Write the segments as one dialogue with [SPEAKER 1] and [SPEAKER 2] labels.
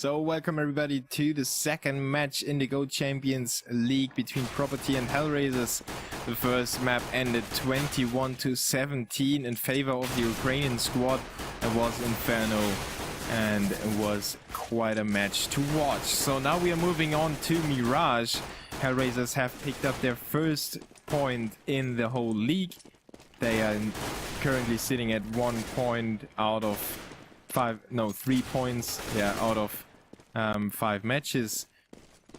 [SPEAKER 1] So welcome everybody to the second match in the Go Champions League between Property and HellRaisers. The first map ended 21-17 in favor of the Ukrainian squad. It was Inferno and it was quite a match to watch. So now we are moving on to Mirage. HellRaisers have picked up their first point in the whole league. They are currently sitting at 1 point out of 3 points, out of 5 matches.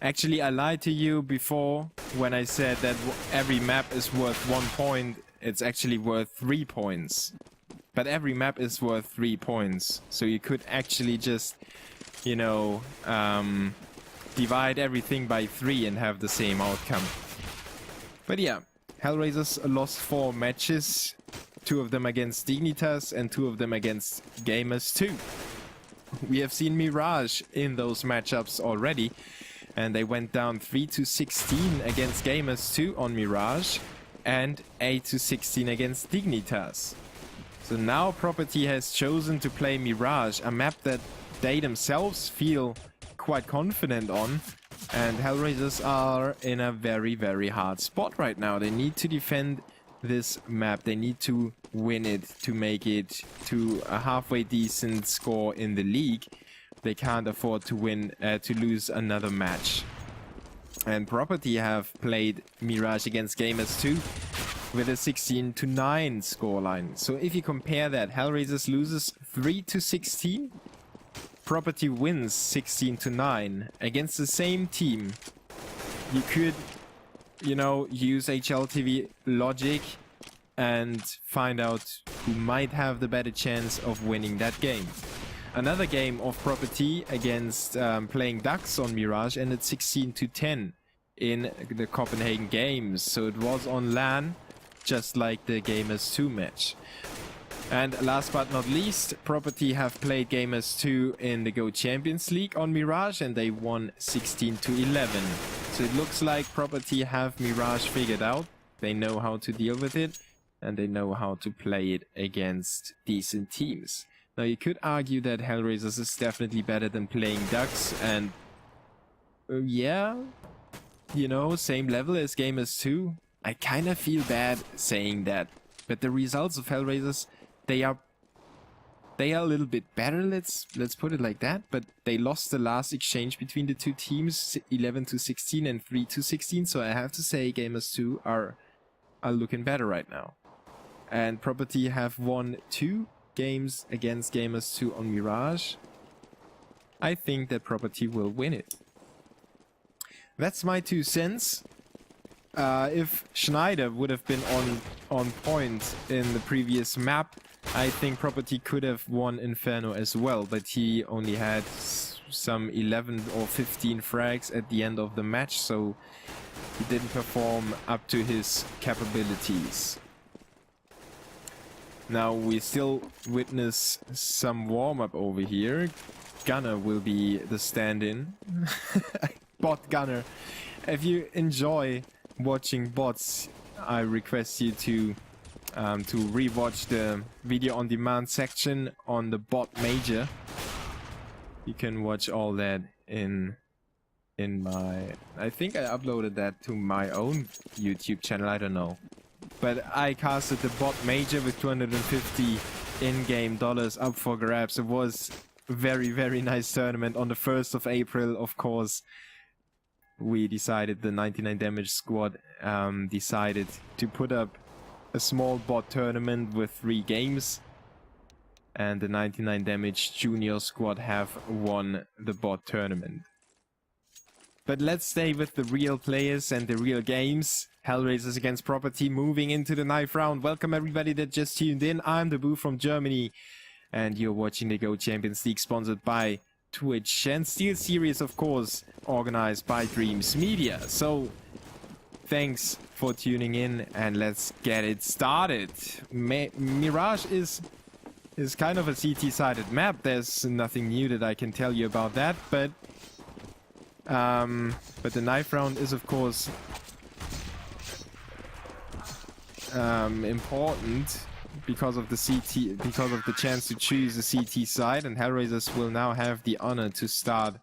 [SPEAKER 1] Actually, I lied to you before when I said that every map is worth 1 point. It's actually worth 3 points. But every map is worth 3 points. So you could actually just, you know, divide everything by 3 and have the same outcome. But yeah, HellRaisers lost 4 matches. 2 of them against Dignitas and 2 of them against Gamers 2. We have seen Mirage in those matchups already, and they went down 3-16 against Gamers 2 on Mirage and 8-16 against Dignitas. So now Property has chosen to play Mirage, a map that they themselves feel quite confident on, and HellRaisers are in a very, very hard spot right now. They need to defend this map. They need to win it to make it to a halfway decent score in the league. They can't afford to lose another match. And Property have played Mirage against Gamers 2 with a 16-9 scoreline. So if you compare that, HellRaisers loses 3-16, Property wins 16-9 against the same team. You could, you know, use HLTV logic and find out who might have the better chance of winning that game. Another game of Property against playing Ducks on Mirage ended 16-10 in the Copenhagen Games. So it was on LAN, just like the Gamers 2 match. And last but not least, Property have played Gamers 2 in the Go Champions League on Mirage, and they won 16-11. So it looks like Property have Mirage figured out. They know how to deal with it, and they know how to play it against decent teams. Now you could argue that HellRaisers is definitely better than playing Ducks, and yeah, you know, same level as Gamers 2. I kind of feel bad saying that, but the results of HellRaisers, they are a little bit better, let's put it like that, but they lost the last exchange between the two teams, 11-16 and 3-16, so I have to say Gamers 2 are looking better right now. And Property have won 2 games against Gamers 2 on Mirage. I think that Property will win it. That's my 2 cents. If Schneider would have been on point in the previous map, I think Property could have won Inferno as well, but he only had some 11 or 15 frags at the end of the match, so he didn't perform up to his capabilities. Now we still witness some warm-up over here. Gunner will be the stand-in. Bot Gunner. If you enjoy watching bots, I request you to rewatch the video on demand section on the bot major. You can watch all that in my, I think I uploaded that to my own YouTube channel, I don't know. But I casted the bot major with 250 in-game dollars up for grabs. It was a very, very nice tournament on the 1st of April, of course. We decided, the 99 damage squad decided to put up a small bot tournament with 3 games, and the 99 damage junior squad have won the bot tournament. But let's stay with the real players and the real games. HellRaisers against Property moving into the 9th round. Welcome everybody that just tuned in. I'm the Boo from Germany, and you're watching the Go Champions League, sponsored by Twitch, and Steel Series, of course, organized by Dreams Media. So thanks for tuning in, and let's get it started. Mirage is kind of a CT-sided map. There's nothing new that I can tell you about that, but the 9th round is, of course, important because of the CT, because of the chance to choose the CT side, and HellRaisers will now have the honor to start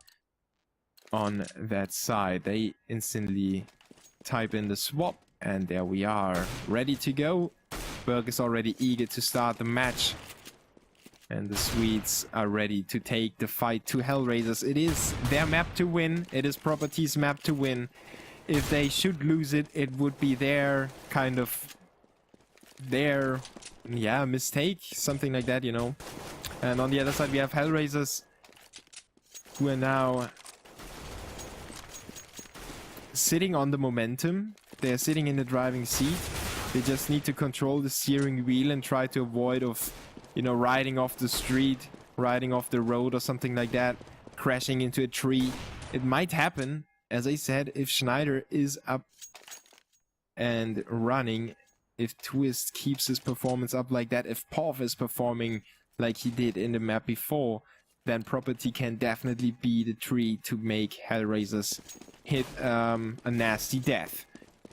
[SPEAKER 1] on that side. They instantly type in the swap, and there we are, ready to go. Berg is already eager to start the match, and the Swedes are ready to take the fight to HellRaisers. It is their map to win. It is Property's map to win. If they should lose it, it would be their kind of mistake, something like that, you know. And on the other side we have HellRaisers, who are now sitting on the momentum. They're sitting in the driving seat. They just need to control the steering wheel and try to avoid of, you know, riding off the street, riding off the road or something like that, crashing into a tree. It might happen, as I said, if Schneider is up and running, if Twist keeps his performance up like that, if Pov is performing like he did in the map before, then Property can definitely be the tree to make HellRaisers hit a nasty death.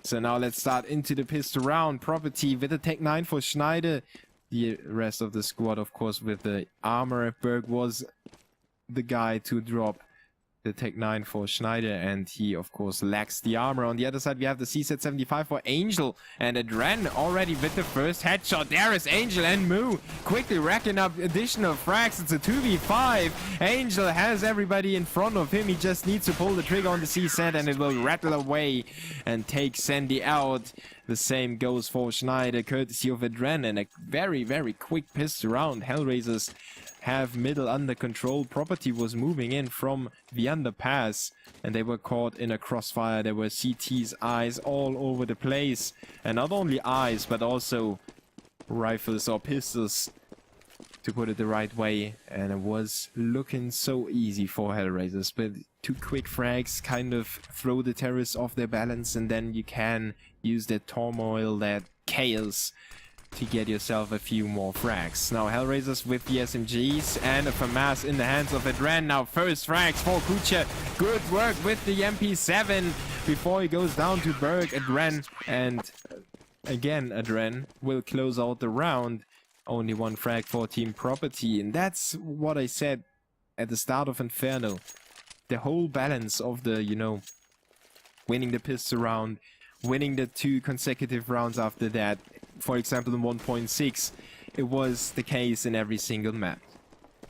[SPEAKER 1] So now let's start into the pistol round. Property with a Tech 9 for Schneider. The rest of the squad, of course, with the armor. Berg was the guy to drop the Tech 9 for Schneider, and he, of course, lacks the armor. On the other side, we have the CZ75 for Angel, and Adren already with the first headshot. There is Angel, and Moo quickly racking up additional frags. It's a 2v5. Angel has everybody in front of him. He just needs to pull the trigger on the CZ, and it will rattle away and take Sandy out. The same goes for Schneider, courtesy of Adren, and a very, very quick pistol round. HellRaisers have middle under control. Property was moving in from the underpass, and they were caught in a crossfire. There were CT's eyes all over the place, and not only eyes, but also rifles or pistols, to put it the right way. And it was looking so easy for HellRaisers, but 2 quick frags kind of throw the terrorists off their balance, and then you can use that turmoil, that chaos, to get yourself a few more frags. Now HellRaisers with the SMGs, and a FAMAS in the hands of Adren. Now first frags for Kucha. Good work with the MP7 before he goes down to Berg. Adren, and again Adren will close out the round. Only 1 frag for Team Property, and that's what I said at the start of Inferno. The whole balance of the, you know, winning the pistol round, winning the 2 consecutive rounds after that. For example, in 1.6, it was the case in every single map.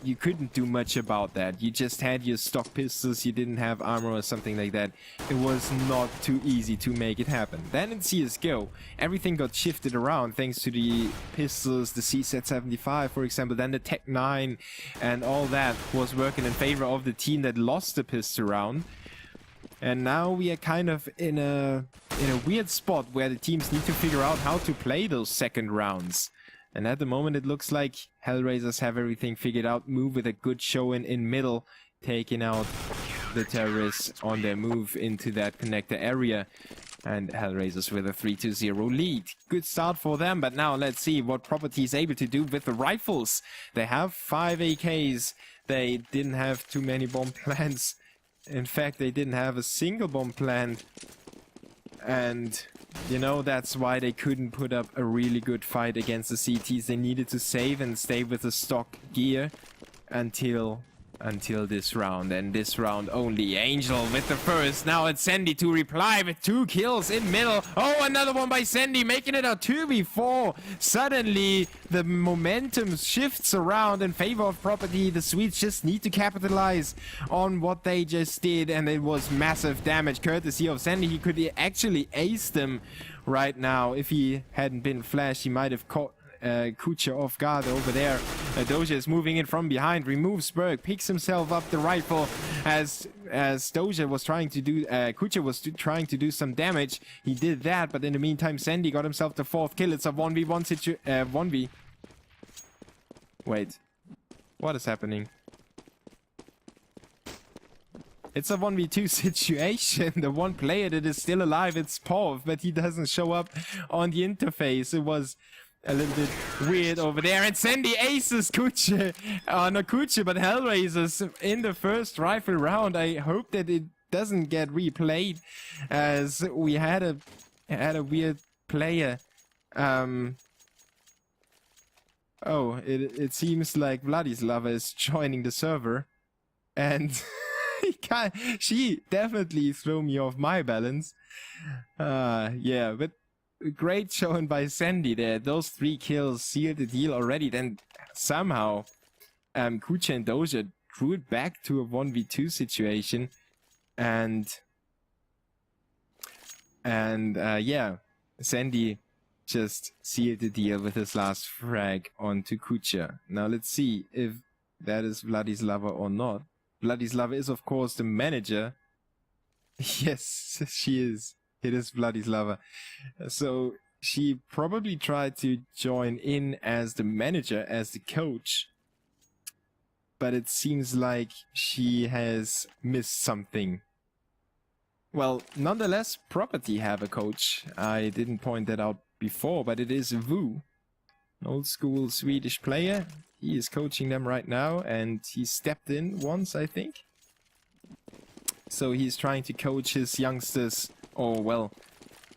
[SPEAKER 1] You couldn't do much about that. You just had your stock pistols, you didn't have armor or something like that. It was not too easy to make it happen. Then in CSGO, everything got shifted around thanks to the pistols, the CZ75 for example, then the Tech 9, and all that was working in favor of the team that lost the pistol round. And now we are kind of in a weird spot where the teams need to figure out how to play those second rounds. And at the moment it looks like HellRaisers have everything figured out. Move with a good show in middle, taking out the terrorists on their move into that connector area. And HellRaisers with a 3-0 lead. Good start for them, but now let's see what Property is able to do with the rifles. They have 5 AKs. They didn't have too many bomb plants. In fact, they didn't have a single bomb plant. And, you know, that's why they couldn't put up a really good fight against the CTs. They needed to save and stay with the stock gear until this round. And this round only. Angel with the first. Now it's Sandy to reply with 2 kills in middle. Oh, another one by Sandy, making it a 2v4. Suddenly, the momentum shifts around in favor of Property. The Swedes just need to capitalize on what they just did. And it was massive damage, courtesy of Sandy. He could actually ace them right now. If he hadn't been flashed, he might have caught Kucha off guard over there. Doja is moving in from behind, removes Berg, picks himself up the rifle as Doja was trying to do, Kucha was trying to do some damage. He did that, but in the meantime, Sandy got himself the 4th kill. It's a 1v1 1v. Wait, what is happening? It's a 1v2 situation. The one player that is still alive, it's Pov, but he doesn't show up on the interface. It was a little bit weird over there, and Sandy aces Kucha, not Kucha, but HellRaisers in the first rifle round. I hope that it doesn't get replayed, as we had a weird player Oh, it seems like Vladislava is joining the server. And she definitely threw me off my balance. Yeah, but great showing by Sandy there. Those 3 kills sealed the deal already. Then somehow Kucha and Doja drew it back to a 1v2 situation. And yeah, Sandy just sealed the deal with his last frag onto Kucha. Now let's see if that is Vladislava or not. Vladislava is of course the manager. Yes, she is. It is Vladislava. So she probably tried to join in as the manager, as the coach. But it seems like she has missed something. Well, nonetheless, Property have a coach. I didn't point that out before, but it is Vu, an old school Swedish player. He is coaching them right now, and he stepped in once, I think. So he's trying to coach his youngsters, or well,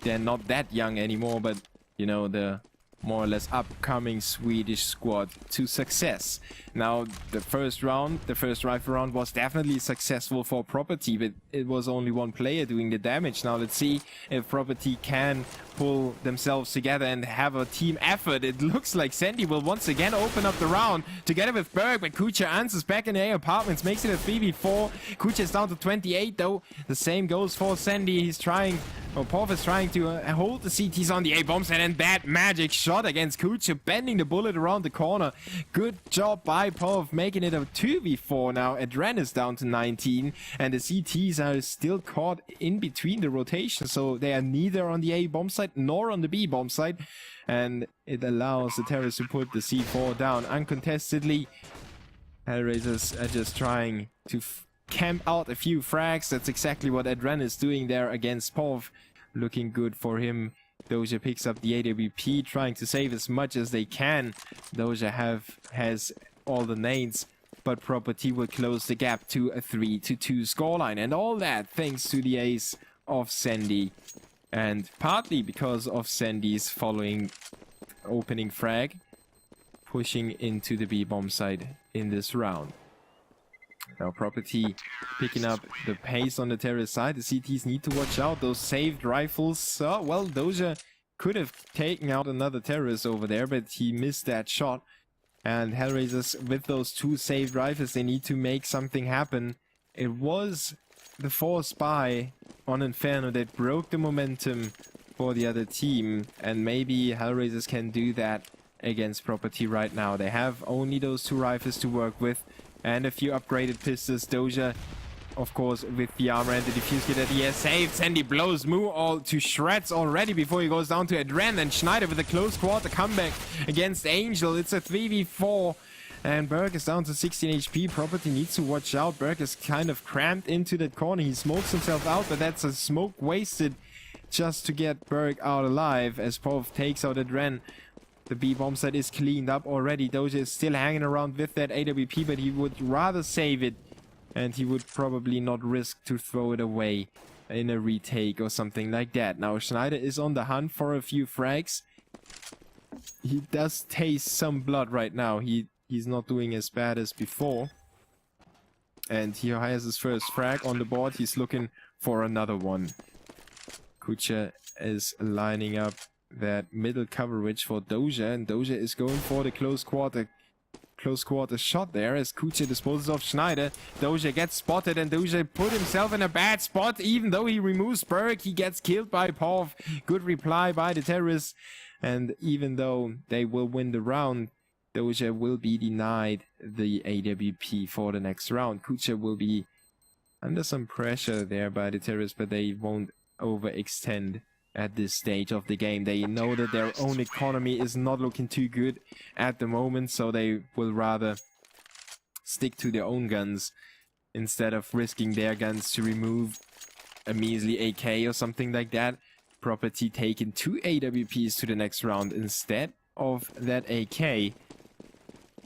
[SPEAKER 1] they're not that young anymore, but you know, the more or less upcoming Swedish squad to success. Now, the first rifle round was definitely successful for Property, but it was only one player doing the damage. Now let's see if Property can pull themselves together and have a team effort. It looks like Sandy will once again open up the round together with Berg, but Kucha answers back in the A apartments, makes it a 3v4. Kucha is down to 28 though. The same goes for Sandy. He's trying, or Pov is trying to hold the CTs on the A bomb set, and that magic shot against Kucha, bending the bullet around the corner. Good job by Pov, making it a 2v4 now. Adren is down to 19, and the CTs are still caught in between the rotation, so they are neither on the A bomb site nor on the B bomb site, and it allows the terrorists to put the C4 down uncontestedly. HellRaisers are just trying to camp out a few frags. That's exactly what Adren is doing there against Pov. Looking good for him. Doja picks up the AWP, trying to save as much as they can. Doja has all the nades, but Property will close the gap to a 3-2 scoreline, and all that thanks to the ace of Sandy, and partly because of Sandy's following opening frag, pushing into the B bomb site in this round. Now Property picking up the pace on the terrorist side. The CTs need to watch out. Those saved rifles. Well, Doja could have taken out another terrorist over there, but he missed that shot. And HellRaisers, with those 2 saved rifles, they need to make something happen. It was the force buy on Inferno that broke the momentum for the other team. And maybe HellRaisers can do that against Property right now. They have only those 2 rifles to work with, and a few upgraded pistols. Doja, of course, with the armor and the defuse kit that he has saved. Sandy blows Moo all to shreds already before he goes down to Adren, and Schneider with a close quarter comeback against Angel. It's a 3v4, and Berg is down to 16 HP. Property needs to watch out. Berg is kind of cramped into that corner. He smokes himself out, but that's a smoke wasted just to get Berg out alive as Pov takes out Adren. The B bomb set is cleaned up already. Doja is still hanging around with that AWP, but he would rather save it, and he would probably not risk to throw it away in a retake or something like that. Now Schneider is on the hunt for a few frags. He does taste some blood right now. He's not doing as bad as before, and he has his first frag on the board. He's looking for another one. Kucha is lining up that middle coverage for Doja, and Doja is going for the close quarter shot there as Kucha disposes of Schneider. Doja gets spotted, and Doja put himself in a bad spot. Even though he removes Berg, he gets killed by Pov. Good reply by the terrorists, and even though they will win the round, Doja will be denied the AWP for the next round. Kucha will be under some pressure there by the terrorists, but they won't overextend at this stage of the game. They know that their own economy is not looking too good at the moment, so they will rather stick to their own guns instead of risking their guns to remove a measly AK or something like that. Property taking 2 AWPs to the next round instead of that AK.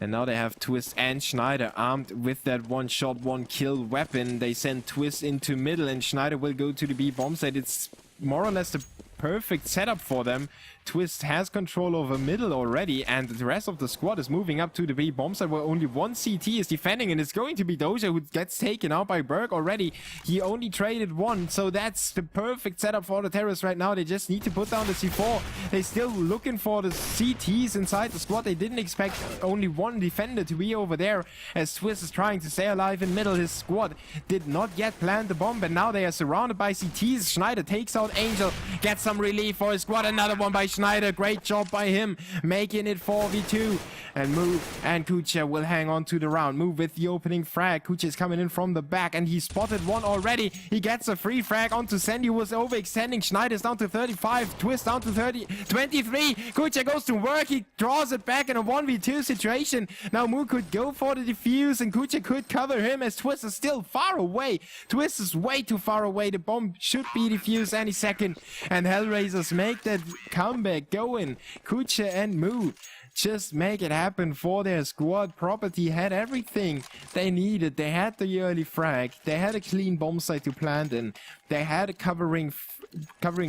[SPEAKER 1] And now they have Twist and Schneider armed with that one-shot, one-kill weapon. They send Twist into middle, and Schneider will go to the B bomb site. It's more or less the perfect setup for them Twist has control over middle already, and the rest of the squad is moving up to the B bomb site where only one CT is defending, and it's going to be Doja who gets taken out by Berg already. He only traded one, so that's the perfect setup for the terrorists right now. They just need to put down the C4. They're still looking for the CTs inside the squad. They didn't expect only one defender to be over there, as Twist is trying to stay alive in middle. His squad did not yet plant the bomb, and now they are surrounded by CTs. Schneider takes out Angel, gets some relief for his squad. Another one by Schneider. Great job by him, making it 4v2. And Mu and Kucha will hang on to the round. Mu with the opening frag. Kucha is coming in from the back, and he spotted one already. He gets a free frag onto Sandy, who was overextending. Schneider's down to 35. Twist down to 23. Kucha goes to work. He draws it back in a 1v2 situation. Now Mu could go for the defuse, and Kucha could cover him as Twist is still far away. Twist is way too far away. The bomb should be defused any second. And HellRaisers make that comeback going. Kucha and Mu just make it happen for their squad. Property had everything they needed. They had the early frag. They had a clean bomb site to plant in. They had a covering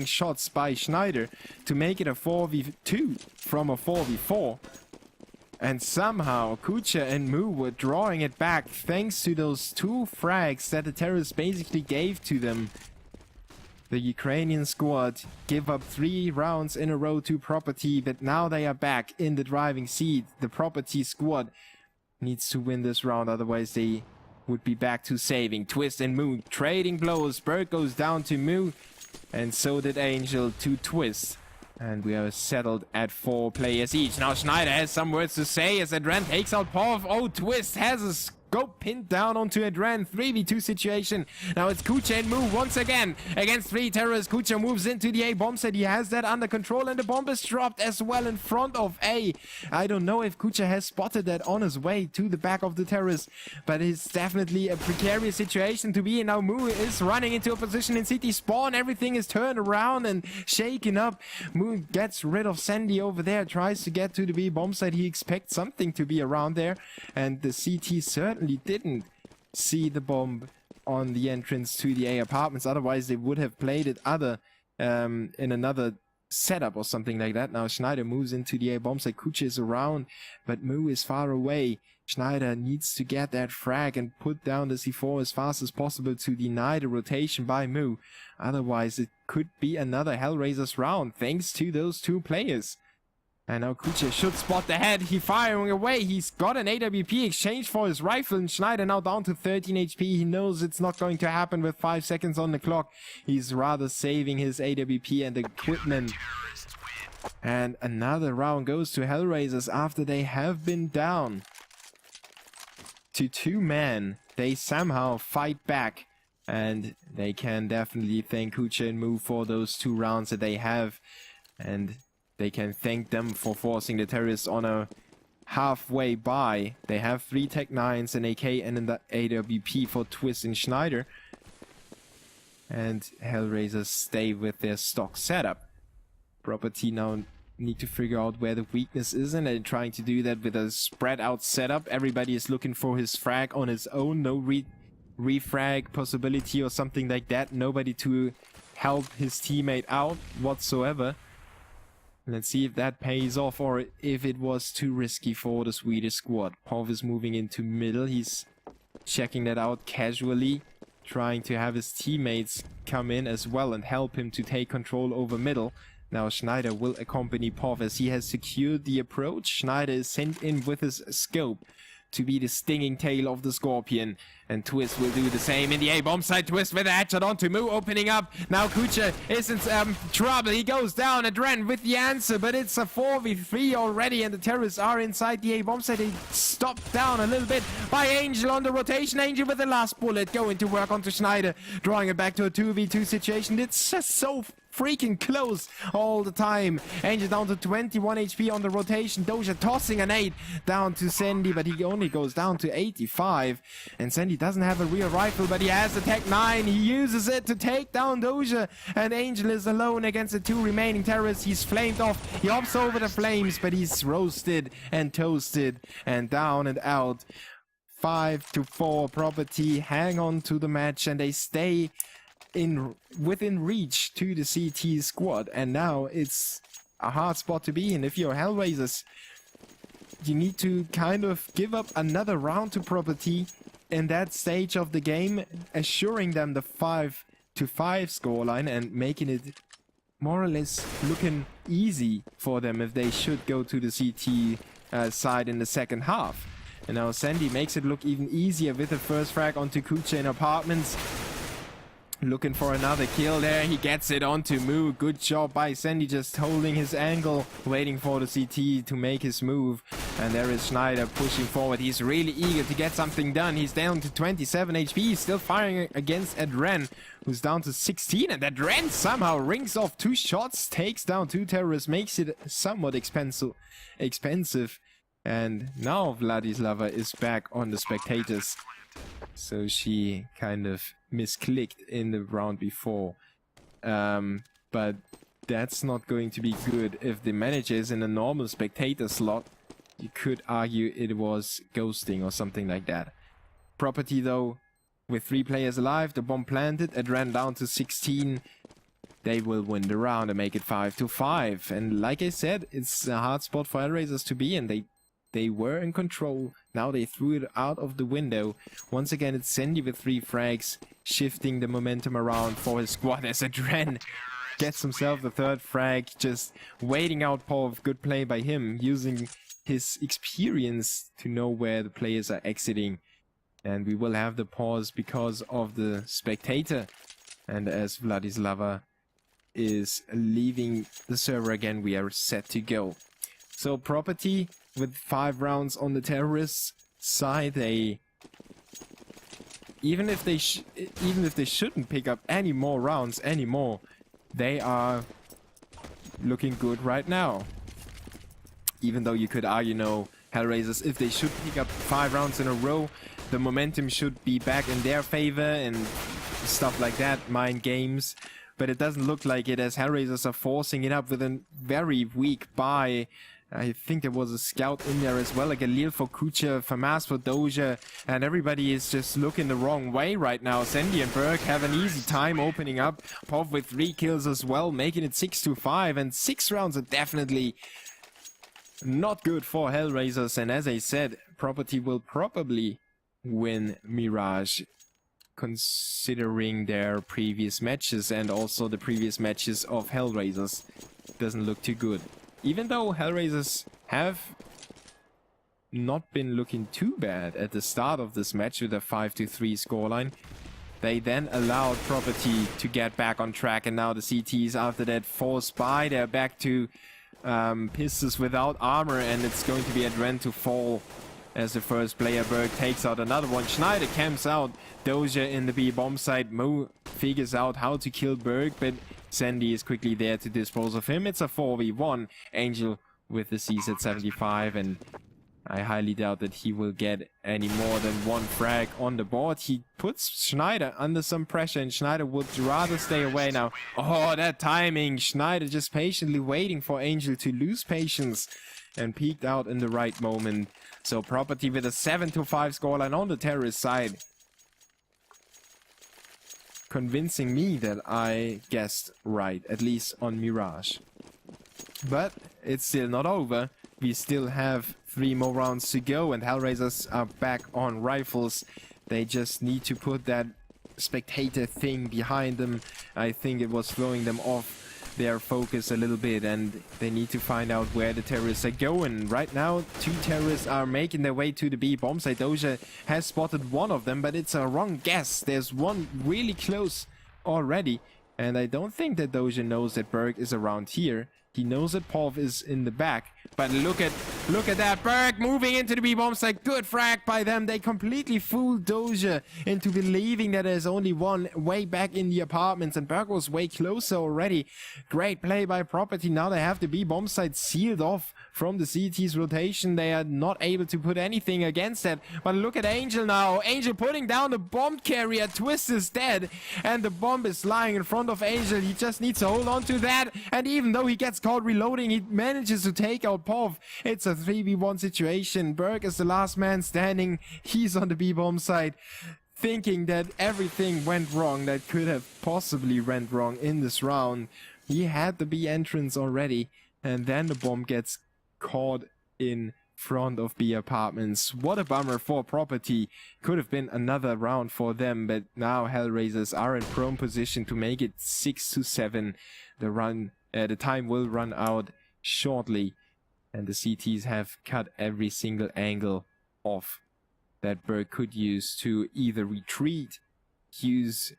[SPEAKER 1] shots by Schneider to make it a 4v2 from a 4v4. And somehow Kucha and Mu were drawing it back thanks to those two frags that the terrorists basically gave to them. The Ukrainian squad give up 3 rounds in a row to Property, but now they are back in the driving seat. The Property squad needs to win this round, otherwise they would be back to saving. Twist and Mu trading blows. Berg goes down to Mu, and so did Angel to Twist. And we are settled at 4 players each. Now Schneider has some words to say as Adren takes out Pov. Oh, Twist has a scope pinned down onto Adren. 3v2 situation. Now it's Kucha and Mu once again against 3 terrorists. Kucha moves into the A bomb set. He has that under control, and the bomb is dropped as well in front of A. I don't know if Kucha has spotted that on his way to the back of the terrorists, but it's definitely a precarious situation to be in. Now Mu is running into a position in city spawn. Everything is turned around and shaken up. Mu gets rid of Sandy over there, tries to get to the B bomb site. He expects something to be around there, and the CT certainly didn't see the bomb on the entrance to the A apartments. Otherwise they would have played it in another setup or something like that. Now Schneider moves into the A bomb site. Kucha is around, but Mu is far away. Schneider needs to get that frag and put down the C4 as fast as possible to deny the rotation by Mu. Otherwise it could be another HellRaisers round thanks to those 2 players. And now Kucha should spot the head. He firing away. He's got an AWP exchange for his rifle. And Schneider now down to 13 HP. He knows it's not going to happen with 5 seconds on the clock. He's rather saving his AWP and equipment. And another round goes to HellRaisers after they have been down to 2 men. They somehow fight back. And they can definitely thank Kucha and Mu for those 2 rounds that they have. And they can thank them for forcing the terrorists on a halfway buy. They have 3 Tech 9s, an AK, and an AWP for Twist and Schneider. And HellRaisers stay with their stock setup. Property now need to figure out where the weakness is, and they're trying to do that with a spread out setup. Everybody is looking for his frag on his own. No refrag possibility or something like that. Nobody to help his teammate out whatsoever. Let's see if that pays off or if it was too risky for the Swedish squad. Pov is moving into middle. He's checking that out casually, trying to have his teammates come in as well and help him to take control over middle. Now Schneider will accompany Pov as he has secured the approach. Schneider is sent in with his scope to be the stinging tail of the Scorpion. And Twist will do the same in the A bomb site. Twist with a headshot onto Mu, opening up. Now Kucha is in trouble. He goes down. Adren with the answer, but it's a 4v3 already, and the terrorists are inside the A bomb site. They stopped down a little bit by Angel on the rotation. Angel with the last bullet going to work onto Schneider, drawing it back to a 2v2 situation. It's just so freaking close all the time. Angel down to 21 HP on the rotation. Doja tossing an 8 down to Sandy, but he only goes down to 85. And Sandy doesn't have a real rifle, but he has the Tech 9. He uses it to take down Doja, and Angel is alone against the 2 remaining terrorists. He's flamed off. He hops over the flames, but he's roasted and toasted and down and out. 5-4 Property hang on to the match, and they stay within reach to the CT squad. And now it's a hard spot to be in. If you're HellRaisers, you need to kind of give up another round to Property in that stage of the game, assuring them the 5-5 scoreline and making it more or less looking easy for them if they should go to the CT side in the second half. And now Sandy makes it look even easier with the first frag onto Kucha in apartments. Looking for another kill there. He gets it onto Moo. Good job by Sandy, just holding his angle, waiting for the CT to make his move. And there is Schneider pushing forward. He's really eager to get something done. He's down to 27 HP. He's still firing against Adren, who's down to 16. And Adren somehow rings off 2 shots, takes down 2 terrorists, makes it somewhat expensive. And now Vladislava is back on the spectators. So she kind of misclicked in the round before. But that's not going to be good. If the manager is in a normal spectator slot, you could argue it was ghosting or something like that. Property though, with 3 players alive, the bomb planted, it ran down to 16. They will win the round and make it 5-5. And like I said, it's a hard spot for HellRaisers to be in. They were in control. Now they threw it out of the window. Once again, it's Sandy with 3 frags, shifting the momentum around for his squad as Adren gets himself the 3rd frag, just waiting out Pov. Good play by him, using his experience to know where the players are exiting. And we will have the pause because of the spectator. And as Vladislava is leaving the server again, we are set to go. So Property with 5 rounds on the terrorists side, even if they shouldn't pick up any more rounds anymore, they are looking good right now. Even though you could argue, no, HellRaisers, if they should pick up 5 rounds in a row, the momentum should be back in their favor and stuff like that, mind games. But it doesn't look like it, as HellRaisers are forcing it up with a very weak buy. I think there was a scout in there as well, like a Galil for Kucha, Famas for Doja, and everybody is just looking the wrong way right now. Sandy and Berg have an easy time opening up. Pov with 3 kills as well, making it 6-5, and 6 rounds are definitely not good for HellRaisers. And as I said, Property will probably win Mirage, considering their previous matches and also the previous matches of HellRaisers. Doesn't look too good. Even though HellRaisers have not been looking too bad at the start of this match with a 5-3 scoreline, they then allowed Property to get back on track, and now the CTs after that forced by, they're back to pistols without armor, and it's going to be Adren to fall as the first player. Berg takes out another one. Schneider camps out Doja in the B bomb site. Mo figures out how to kill Berg, but Sandy is quickly there to dispose of him. It's a 4v1. Angel with the C's at 75, and I highly doubt that he will get any more than 1 frag on the board. He puts Schneider under some pressure, and Schneider would rather stay away now. Oh, that timing! Schneider just patiently waiting for Angel to lose patience and peeked out in the right moment. So Property with a 7-5 scoreline on the terrorist side. Convincing me that I guessed right, at least on Mirage. But it's still not over. We still have 3 more rounds to go, and HellRaisers are back on rifles. They just need to put that spectator thing behind them. I think it was throwing them off their focus a little bit, and they need to find out where the terrorists are going. Right now, 2 terrorists are making their way to the B bomb site. Doja has spotted one of them, but it's a wrong guess. There's one really close already, and I don't think that Doja knows that Berg is around here. He knows that Pov is in the back, but look at that. Berg moving into the B-bomb site. Good frag by them. They completely fooled Doja into believing that there's only one way back in the apartments, and Berg was way closer already. Great play by Property. Now they have the B-bomb site sealed off from the CT's rotation. They are not able to put anything against that. But look at Angel now. Angel putting down the bomb carrier. Twist is dead, and the bomb is lying in front of Angel. He just needs to hold on to that, and even though he gets caught reloading, he manages to take out Pov. It's a 3v1 situation. Berg is the last man standing. He's on the B-bomb site, thinking that everything went wrong that could have possibly went wrong in this round. He had the B entrance already, And then the bomb gets caught in front of the apartments. What a bummer for Property. Could have been another round for them, but now HellRaisers are in prone position to make it 6-7. The time will run out shortly, and the CTs have cut every single angle off that Berg could use to either retreat, use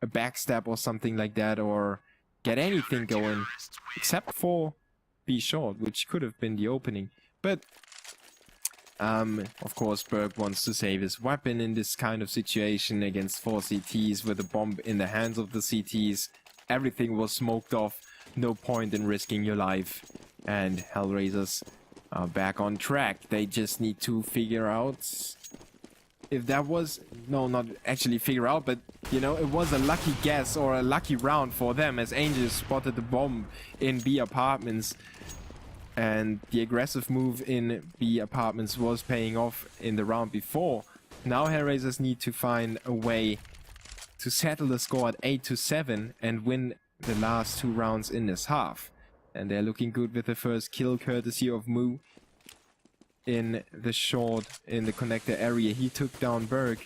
[SPEAKER 1] a backstab or something like that, or get anything going, except for B short, which could have been the opening. But of course Berg wants to save his weapon in this kind of situation against 4 CTs with a bomb in the hands of the CTs. Everything was smoked off, no point in risking your life, and HellRaisers are back on track. They just need to figure out if that was, no, not actually figure out, but you know, it was a lucky guess or a lucky round for them, as Angel spotted the bomb in B apartments, and the aggressive move in B apartments was paying off in the round before. Now HellRaisers need to find a way to settle the score at 8-7 and win the last 2 rounds in this half. And they're looking good with the first kill, courtesy of Mu in the short, in the connector area. He took down Berg,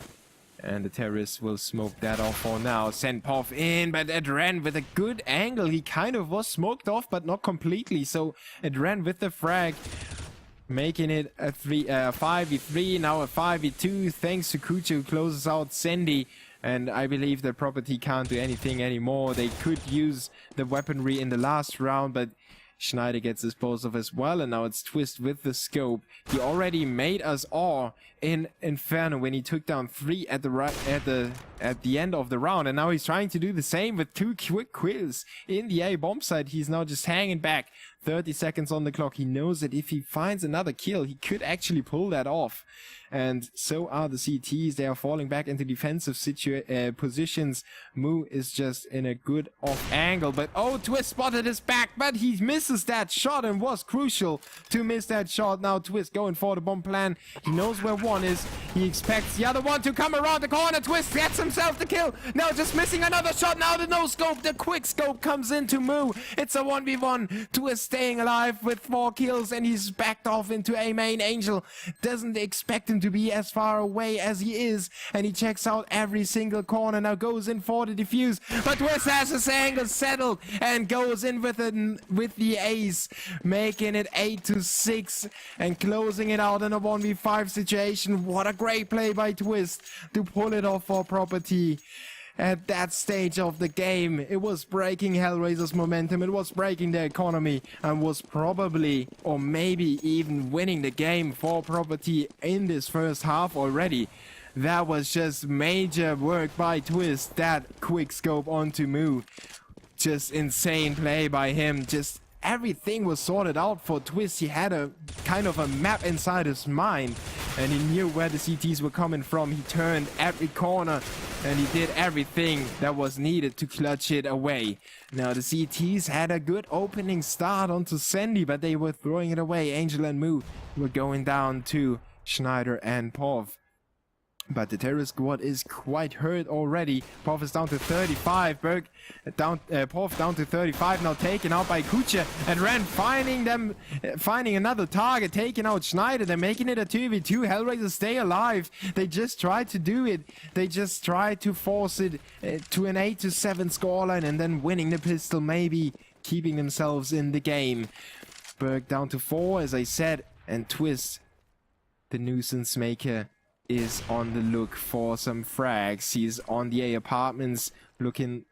[SPEAKER 1] and the terrorists will smoke that off for now. Send Pov in, but Adren with a good angle. He kind of was smoked off, but not completely. So Adren with the frag, making it a 5v3, now a 5v2, thanks to Kucha, who closes out Sandy. And I believe that Property can't do anything anymore. They could use the weaponry in the last round, but Schneider gets disposed of as well, and now it's Twist with the scope. He already made us all in Inferno when he took down 3 at the end of the round, and now he's trying to do the same with 2 quick kills in the A bomb site. He's now just hanging back. 30 seconds on the clock. He knows that if he finds another kill, he could actually pull that off. And so are the CTs. They are falling back into defensive positions. Mu is just in a good off angle, but oh, Twist spotted his back, but he misses that shot, and was crucial to miss that shot. Now Twist going for the bomb plan. He knows where one is. He expects the other one to come around the corner. Twist gets himself the kill. Now just missing another shot. Now the no scope, the quick scope comes into Mu. It's a 1v1. Twist staying alive with 4 kills, and he's backed off into A main. Angel doesn't expect him to be as far away as he is, and he checks out every single corner. Now goes in for the defuse, but Twist has his angle settled and goes in with the ace, making it 8-6 and closing it out in a 1v5 situation. What a great play by Twist to pull it off for Property. At that stage of the game, it was breaking HellRaisers' momentum, it was breaking their economy, and was probably, or maybe even winning the game for Property in this first half already. That was just major work by Twist, that quick scope onto Mu. Just insane play by him, just everything was sorted out for Twist. He had a kind of a map inside his mind, and he knew where the CTs were coming from. He turned every corner, and he did everything that was needed to clutch it away. Now the CTs had a good opening start onto Sandy, but they were throwing it away. Angel and Mu were going down to Schneider and Pov. But the terrorist squad is quite hurt already. Pov is down to 35. Berg Pov down to 35. Now taken out by Kucha, and Ren finding another target, taking out Schneider. They're making it a 2v2. HellRaisers stay alive. They just tried to do it. They just tried to force it to an 8-7 scoreline, and then winning the pistol, maybe keeping themselves in the game. Berg down to 4, as I said, and Twist, the nuisance maker, is on the look for some frags. He's on the A apartments looking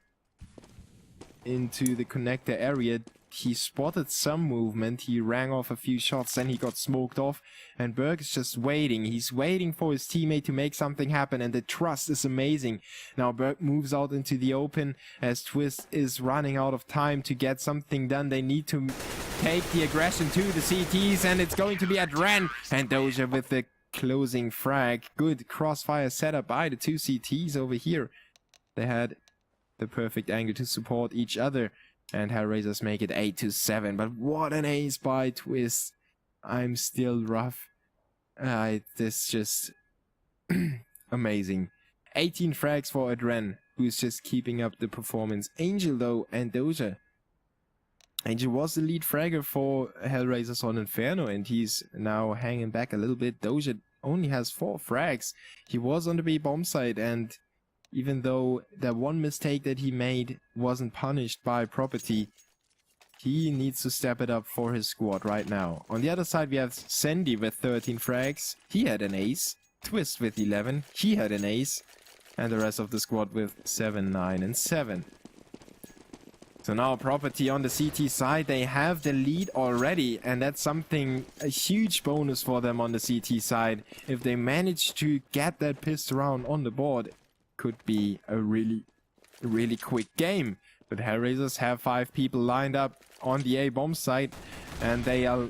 [SPEAKER 1] into the connector area. He spotted some movement. He rang off a few shots, then he got smoked off, and Berg is just waiting. He's waiting for his teammate to make something happen, and the trust is amazing. Now Berg moves out into the open as Twist is running out of time to get something done. They need to take the aggression to the CTs, and it's going to be Adren, and Doja with the closing frag. Good crossfire setup by the 2 CTs over here. They had the perfect angle to support each other, and HellRaisers make it 8-7. But what an ace by Twist. I'm still rough. This just amazing. 18 frags for Adren, who's just keeping up the performance. Angel though, and Doja Angel was the lead fragger for HellRaisers on Inferno, and he's now hanging back a little bit. Doja only has 4 frags. He was on the B bomb site, and even though that one mistake that he made wasn't punished by Property, he needs to step it up for his squad right now. On the other side, we have Sandy with 13 frags. He had an ace. Twist with 11. He had an ace. And the rest of the squad with 7, 9, and 7. So now Property on the CT side, they have the lead already, and that's something, a huge bonus for them on the CT side. If they manage to get that pissed around on the board, could be a really quick game. But HellRaisers have 5 people lined up on the A bomb site, and they are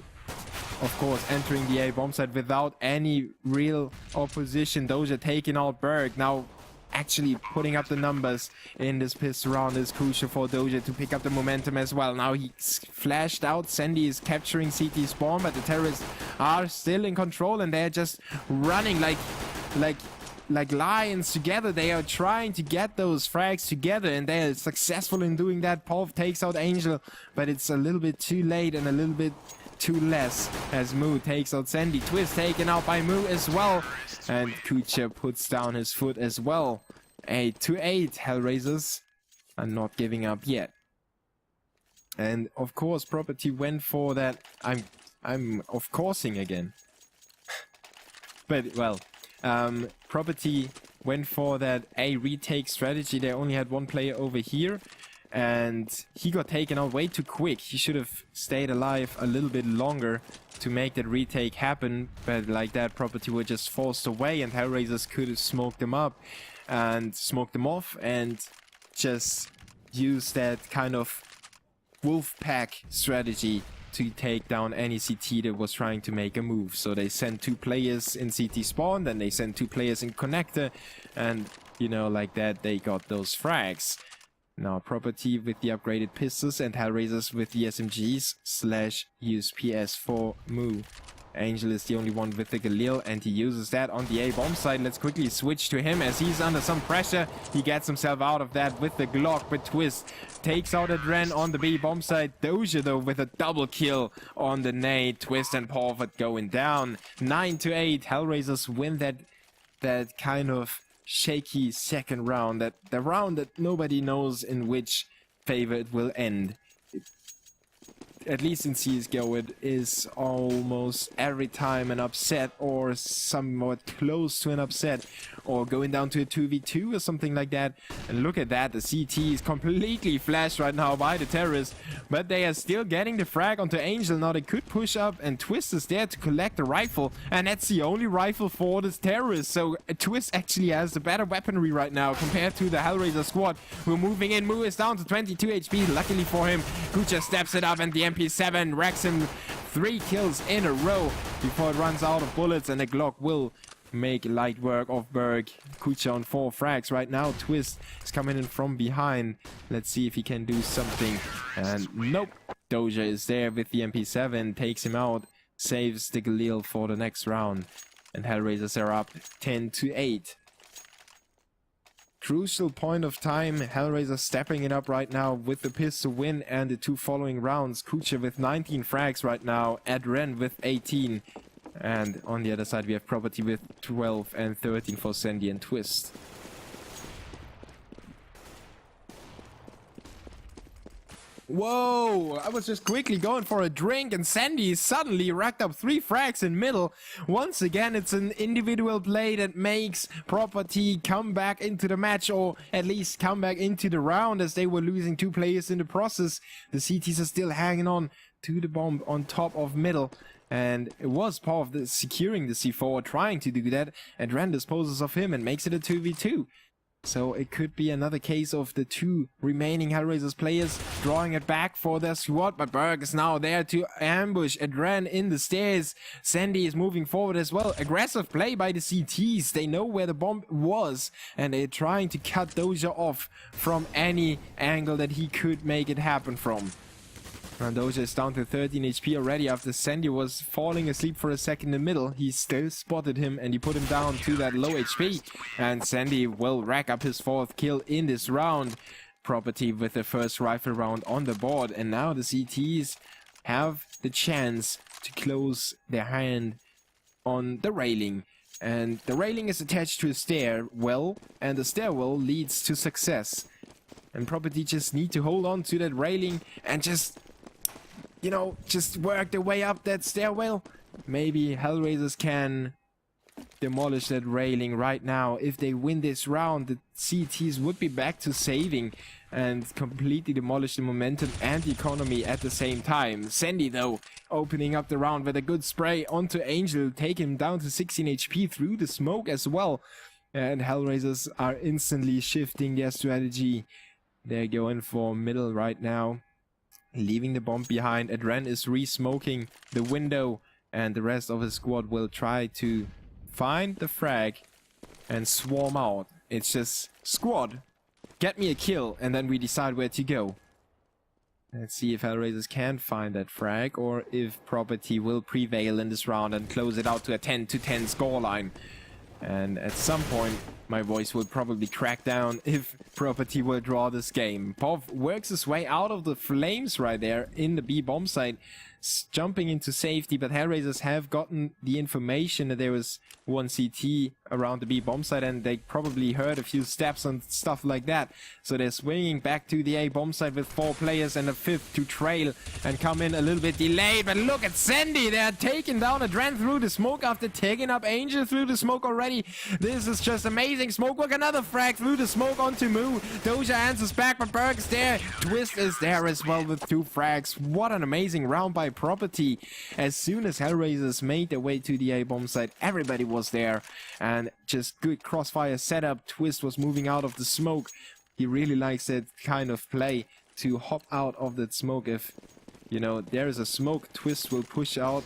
[SPEAKER 1] of course entering the A bomb site without any real opposition. Doja taking out Berg. Now actually putting up the numbers in this piss round is crucial for Doja to pick up the momentum as well. Now he's flashed out. Sandy is capturing CT spawn, but the terrorists are still in control, and they're just running like lions together. They are trying to get those frags together, and they are successful in doing that. Pov takes out Angel, but it's a little bit too late and a little bit too less as Moo takes out Sandy. Twist taken out by Moo as well, and Kucha puts down his foot as well. 8-8. HellRaisers are not giving up yet. And of course Property went for that. I'm of coursing again. But well, Property went for that A retake strategy. They only had 1 player over here, and he got taken out way too quick. He should have stayed alive a little bit longer to make that retake happen, but like that, Property were just forced away, and HellRaisers could have smoked them up and smoked them off and just use that kind of wolf pack strategy to take down any CT that was trying to make a move. So they sent 2 players in CT spawn, then they sent 2 players in connector, and you know, like that, they got those frags. Now Property with the upgraded pistols, and HellRaisers with the SMGs / USPS for Moo. Angel is the only one with the Galil, and he uses that on the A bomb side. Let's quickly switch to him as he's under some pressure. He gets himself out of that with the Glock, but Twist takes out Adren on the B bomb side. Doja though with a double kill on the nade. Twist and Porford going down. 9-8. HellRaisers win that kind of shaky second round, the round that nobody knows in which favor it will end. At least in CSGO, it is almost every time an upset or somewhat close to an upset, or going down to a 2v2 or something like that. And look at that, the CT is completely flashed right now by the terrorists, but they are still getting the frag onto Angel. Now they could push up, and Twist is there to collect the rifle, and that's the only rifle for this terrorist. So Twist actually has the better weaponry right now compared to the HellRaiser squad. We're moving in. Moo is down to 22 HP. Luckily for him, Kucha steps it up, and the MP7 racks him 3 kills in a row before it runs out of bullets, and the Glock will make light work of Berg. Kucha on 4 frags right now. Twist is coming in from behind. Let's see if he can do something. And nope. Doja is there with the MP7, takes him out, saves the Galil for the next round. And HellRaisers are up 10-8. Crucial point of time. HellRaisers stepping it up right now with the piss to win, and the 2 following rounds. Kucha with 19 frags right now. Adren with 18. And on the other side we have Property with 12 and 13 for Sandy and Twist. Whoa! I was just quickly going for a drink, and Sandy suddenly racked up 3 frags in middle. Once again, it's an individual play that makes Property come back into the match, or at least come back into the round, as they were losing 2 players in the process. The CTs are still hanging on to the bomb on top of middle. And it was part of the securing the C4, trying to do that, and Ren disposes of him and makes it a 2v2. So it could be another case of the 2 remaining HellRaisers players drawing it back for their squad, but Berg is now there to ambush Adren in the stairs. Sandy is moving forward as well. Aggressive play by the CTs. They know where the bomb was, and they're trying to cut Doja off from any angle that he could make it happen from. And Doja is down to 13 HP already after Sandy was falling asleep for a second in the middle. He still spotted him, and he put him down to that low HP. And Sandy will rack up his 4th kill in this round. Property with the first rifle round on the board, and now the CTs have the chance to close their hand on the railing. And the railing is attached to a stairwell, and the stairwell leads to success. And Property just need to hold on to that railing and just, you know, just work their way up that stairwell. Maybe HellRaisers can demolish that railing right now. If they win this round, the CTs would be back to saving and completely demolish the momentum and the economy at the same time. Sandy, though, opening up the round with a good spray onto Angel, taking him down to 16 HP through the smoke as well. And HellRaisers are instantly shifting their strategy. They're going for middle right now, leaving the bomb behind. Adren is re-smoking the window, and the rest of his squad will try to find the frag and swarm out. It's just, squad, get me a kill, and then we decide where to go. Let's see if HellRaisers can find that frag, or if Property will prevail in this round and close it out to a 10-10 scoreline. And at some point, my voice will probably crack down if Property will draw this game. Pov works his way out of the flames right there in the B bomb site, jumping into safety, but HellRaisers have gotten the information that there was one CT around the B bomb site, and they probably heard a few steps and stuff like that. So they're swinging back to the A bomb site with 4 players and a 5th to trail and come in a little bit delayed. But look at Sandy, they're taking down Adren through the smoke after taking up Angel through the smoke already. This is just amazing. Smokework, another frag through the smoke onto Moo. Doja answers back, but Berg is there. Twist is there as well with 2 frags. What an amazing round by Property. As soon as HellRaisers made their way to the A bomb site, everybody was there, and just good crossfire setup. Twist was moving out of the smoke. He really likes that kind of play, to hop out of that smoke. If, you know, there is a smoke, Twist will push out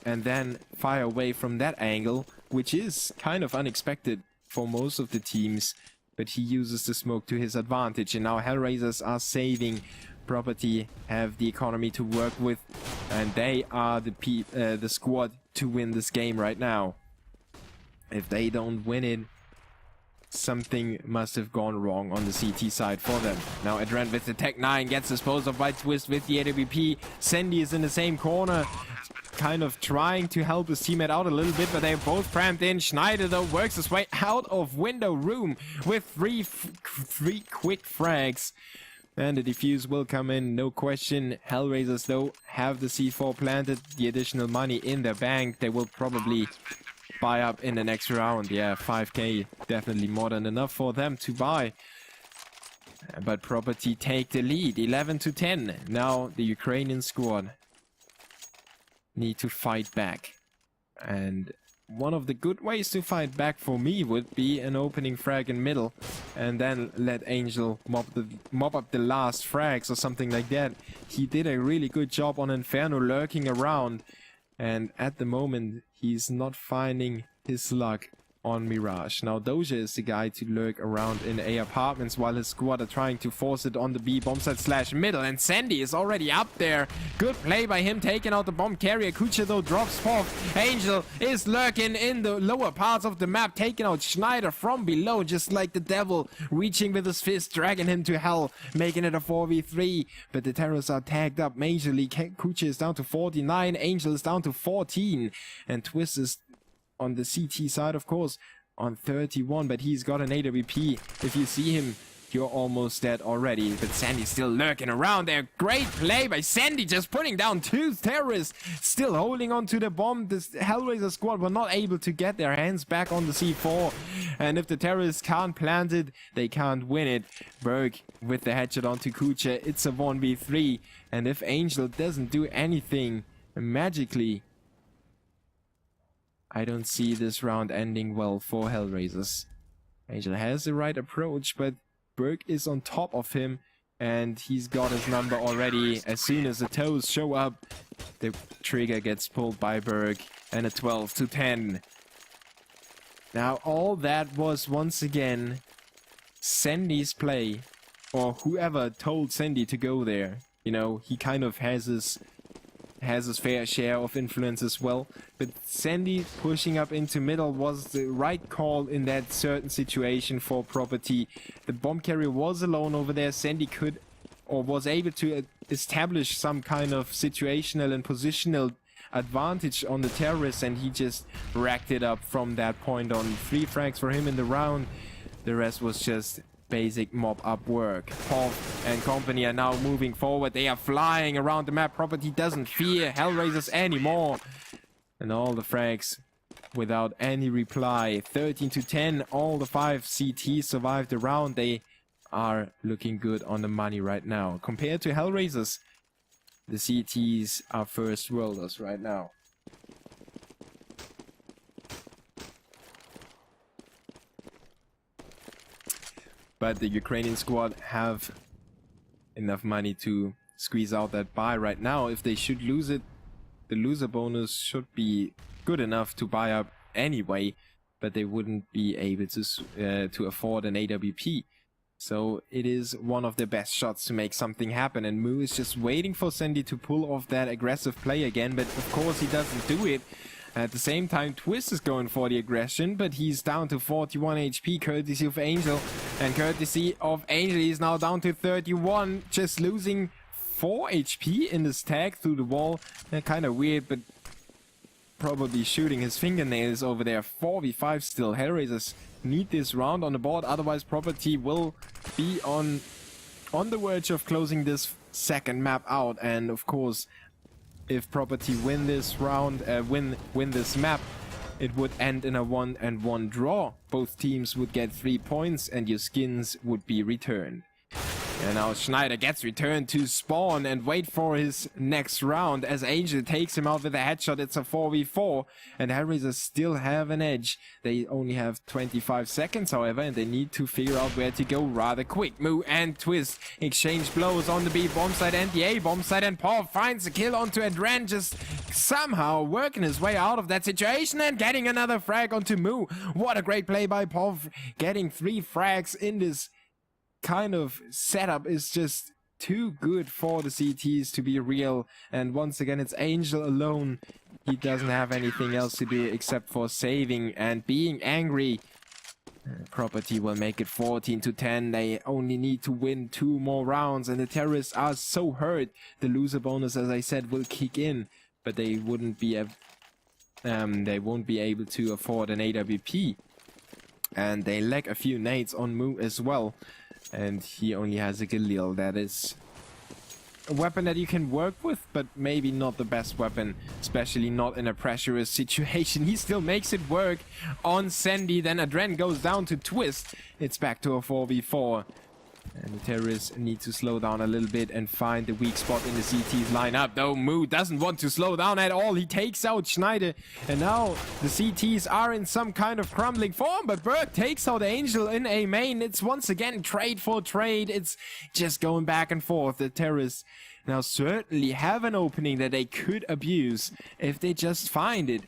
[SPEAKER 1] and then fire away from that angle, which is kind of unexpected for most of the teams, but he uses the smoke to his advantage. And now HellRaisers are saving. Property have the economy to work with, and they are the squad to win this game right now. If they don't win it, something must have gone wrong on the CT side for them. Now Adren with the Tech 9 gets disposed of by Twist with the AWP. Sandy is in the same corner, kind of trying to help his teammate out a little bit, but they're both crammed in. Schneider, though, works his way out of window room with three quick frags. And the defuse will come in, no question. HellRaisers, though, have the C4 planted, the additional money in their bank. They will probably buy up in the next round. Yeah, 5k, definitely more than enough for them to buy. But Property take the lead, 11-10. Now the Ukrainian squad need to fight back. And one of the good ways to fight back for me would be an opening frag in middle, and then let Angel mop up the last frags or something like that. He did a really good job on Inferno lurking around, and at the moment he's not finding his luck on Mirage. Now Doja is the guy to lurk around in A apartments while his squad are trying to force it on the B bomb site / middle, and Sandy is already up there. Good play by him, taking out the bomb carrier. Kucha, though, drops off. Angel is lurking in the lower parts of the map, taking out Schneider from below, just like the devil, reaching with his fist, dragging him to hell, making it a 4v3. But the terrorists are tagged up majorly. Kucha is down to 49, Angel is down to 14, and Twist is on the CT side, of course, on 31, but he's got an AWP. If you see him, you're almost dead already. But Sandy's still lurking around there. Great play by Sandy, just putting down 2 terrorists, still holding on to the bomb. This HellRaiser squad were not able to get their hands back on the C4, and if the terrorists can't plant it, they can't win it. Berg with the headshot onto Kucha. It's a 1v3, and if Angel doesn't do anything magically, I don't see this round ending well for HellRaisers. Angel has the right approach, but Berg is on top of him, and he's got his number already. As soon as the toes show up, the trigger gets pulled by Berg, and a 12-10. Now all that was once again Sandy's play, or whoever told Sandy to go there. You know, he kind of has his has his fair share of influence as well. But Sandy pushing up into middle was the right call in that certain situation for Property. The bomb carrier was alone over there. Sandy could or was able to establish some kind of situational and positional advantage on the terrorists, and he just racked it up from that point on. 3 frags for him in the round. The rest was just basic mop-up work. Pov and company are now moving forward. They are flying around the map. Property doesn't fear HellRaisers anymore. And all the frags without any reply. 13-10. All the 5 CTs survived the round. They are looking good on the money right now. Compared to HellRaisers, the CTs are first worlders right now. But the Ukrainian squad have enough money to squeeze out that buy right now. If they should lose it, the loser bonus should be good enough to buy up anyway, but they wouldn't be able to afford an AWP. So it is one of the best shots to make something happen, and Moo is just waiting for Sandy to pull off that aggressive play again, but of course he doesn't do it. At the same time, Twist is going for the aggression, but he's down to 41 HP courtesy of Angel, and courtesy of Angel he's now down to 31, just losing 4 HP in this tag through the wall. Kind of weird, but probably shooting his fingernails over there. 4v5 still. HellRaisers need this round on the board, otherwise Property will be on the verge of closing this second map out. And of course, if Property win this round, win this map, it would end in a 1-1 draw. Both teams would get 3 points and your skins would be returned. And now Schneider gets returned to spawn and wait for his next round as Angel takes him out with a headshot. It's a 4v4 and HellRaisers still have an edge. They only have 25 seconds, however, and they need to figure out where to go rather quick. Moo and Twist exchange blows on the B bomb side and the A bomb side, and Paul finds a kill onto Adran, just somehow working his way out of that situation and getting another frag onto Moo. What a great play by Paul, getting 3 frags in this kind of setup is just too good for the CTs to be real. And once again, it's Angel alone. He doesn't have anything else to do except for saving and being angry. Property will make it 14-10. They only need to win 2 more rounds, and the terrorists are so hurt. The loser bonus, as I said, will kick in, but they won't be able to afford an AWP. And they lack a few nades on Moo as well. And he only has a Galil. That is a weapon that you can work with, but maybe not the best weapon, especially not in a pressurous situation. He still makes it work on Sandy. Then Adren goes down to Twist. It's back to a 4v4. And the terrorists need to slow down a little bit and find the weak spot in the CT's lineup. Though Moo doesn't want to slow down at all. He takes out Schneider. And now the CTs are in some kind of crumbling form. But Berg takes out Angel in a main. It's once again trade for trade. It's just going back and forth. The terrorists now certainly have an opening that they could abuse if they just find it.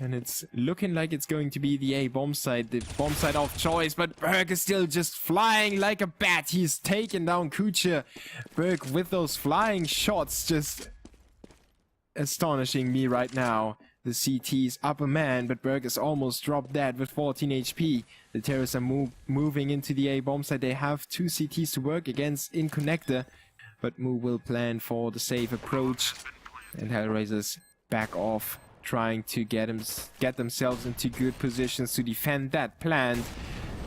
[SPEAKER 1] And it's looking like it's going to be the A bomb side, the bomb side of choice, but Berg is still just flying like a bat. He's taken down Kucha. Berg with those flying shots just astonishing me right now. The CT's up a man, but Berg is almost dropped dead with 14 HP. The terrorists are moving into the A bomb side. They have 2 CTs to work against in connector, but Moo will plan for the safe approach, and HellRaisers back off, trying to get themselves into good positions to defend that plant.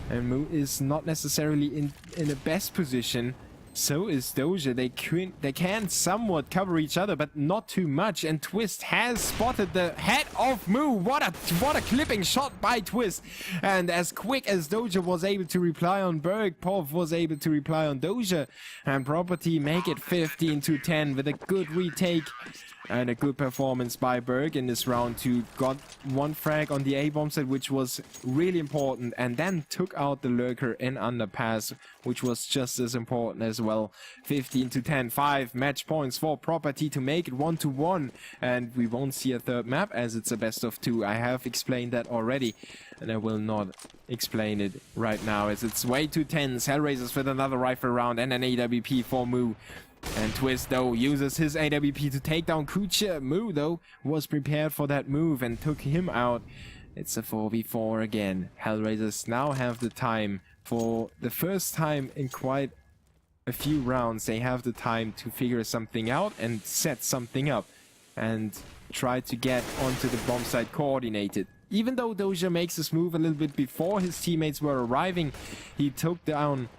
[SPEAKER 1] And Moo is not necessarily in the best position. So is Doja. They can somewhat cover each other, but not too much. And Twist has spotted the head of Moo. What a clipping shot by Twist. And as quick as Doja was able to reply on Berg, Pov was able to reply on Doja. And Property make it 15-10 with a good retake. And a good performance by Berg in this round to got 1 frag on the A-bomb side, which was really important, and then took out the lurker in underpass, which was just as important as well. 15-10, 5 match points for Property to make it 1-1, and we won't see a third map as it's a best of 2. I have explained that already, and I will not explain it right now as it's way too tense. HellRaisers with another rifle round and an AWP for Moo. And Twist, though, uses his AWP to take down Kucha. Mu, though, was prepared for that move and took him out. It's a 4v4 again. HellRaisers now have the time. For the first time in quite a few rounds, they have the time to figure something out and set something up. And try to get onto the bomb site coordinated. Even though Doja makes this move a little bit before his teammates were arriving, he took down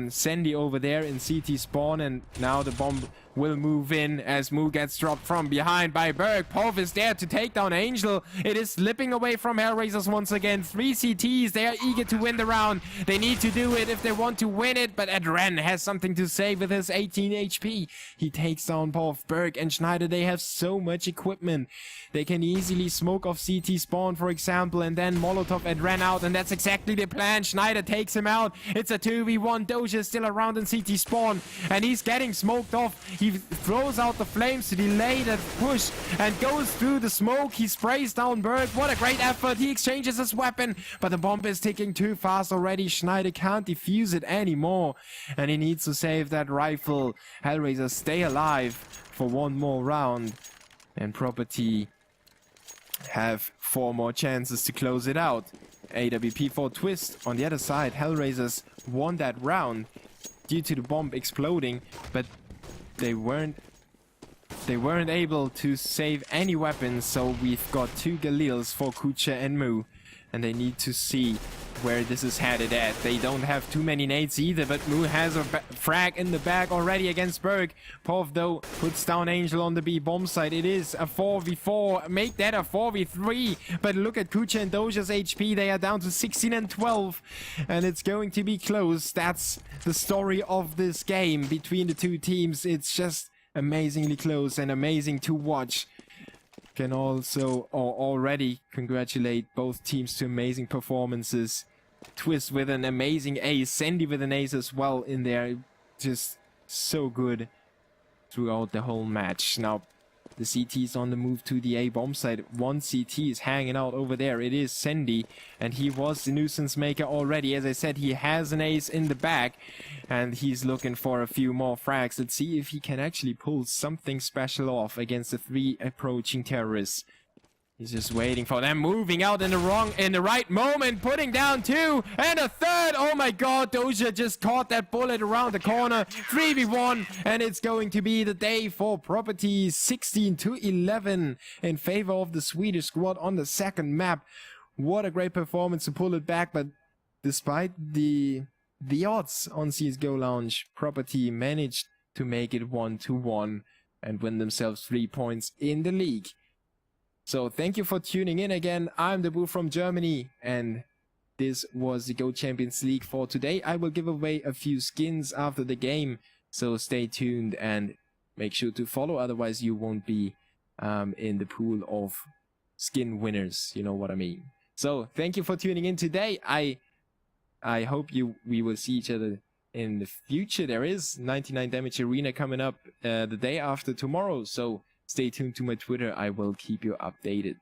[SPEAKER 1] Sandy over there in CT spawn, and now the bomb will move in as Mu gets dropped from behind by Berg. Pov is there to take down Angel. It is slipping away from HellRaisers once again. 3 CTs, they are eager to win the round. They need to do it if they want to win it, but Adren has something to say with his 18 HP. He takes down Pov. Berg and Schneider, they have so much equipment. They can easily smoke off CT spawn, for example, and then Molotov Adren out, and that's exactly the plan. Schneider takes him out. It's a 2v1. Doja is still around in CT spawn, and he's getting smoked off. He throws out the flames to delay that push and goes through the smoke. He sprays down Berg. What a great effort. He exchanges his weapon, but the bomb is ticking too fast already. Schneider can't defuse it anymore, and he needs to save that rifle. HellRaisers stay alive for one more round, and Property have 4 more chances to close it out. AWP for Twist. On the other side, HellRaisers won that round due to the bomb exploding, but they weren't able to save any weapons, so we've got 2 Galils for Kucha and Mu, and they need to see where this is headed at. They don't have too many nades either, but Mu has a frag in the bag already against Berg. Pov, though, puts down Angel on the B bomb site. It is a 4v4. Make that a 4v3. But look at Kucha and Doja's HP. They are down to 16 and 12. And it's going to be close. That's the story of this game between the 2 teams. It's just amazingly close and amazing to watch. Can also already congratulate both teams to amazing performances. Twist with an amazing ace, Sandy with an ace as well in there. Just so good throughout the whole match. Now the CT is on the move to the A bomb site. 1 CT is hanging out over there. It is Sandy, and he was the nuisance maker already. As I said, he has an ace in the back, and he's looking for a few more frags. Let's see if he can actually pull something special off against the 3 approaching terrorists. He's just waiting for them, moving out in the right moment, putting down 2 and a 3rd. Oh my god, Doja just caught that bullet around the corner. 3v1, and it's going to be the day for Property. 16 to 11 in favor of the Swedish squad on the second map. What a great performance to pull it back, but despite the odds on CSGO Lounge, Property managed to make it 1-1 and win themselves 3 points in the league. So thank you for tuning in again. I'm the Boo from Germany, and this was the Go Champions League for today. I will give away a few skins after the game, so stay tuned and make sure to follow, otherwise you won't be in the pool of skin winners, you know what I mean. So thank you for tuning in today. I hope we will see each other in the future. There is 99 Damage Arena coming up the day after tomorrow, so stay tuned to my Twitter. I will keep you updated.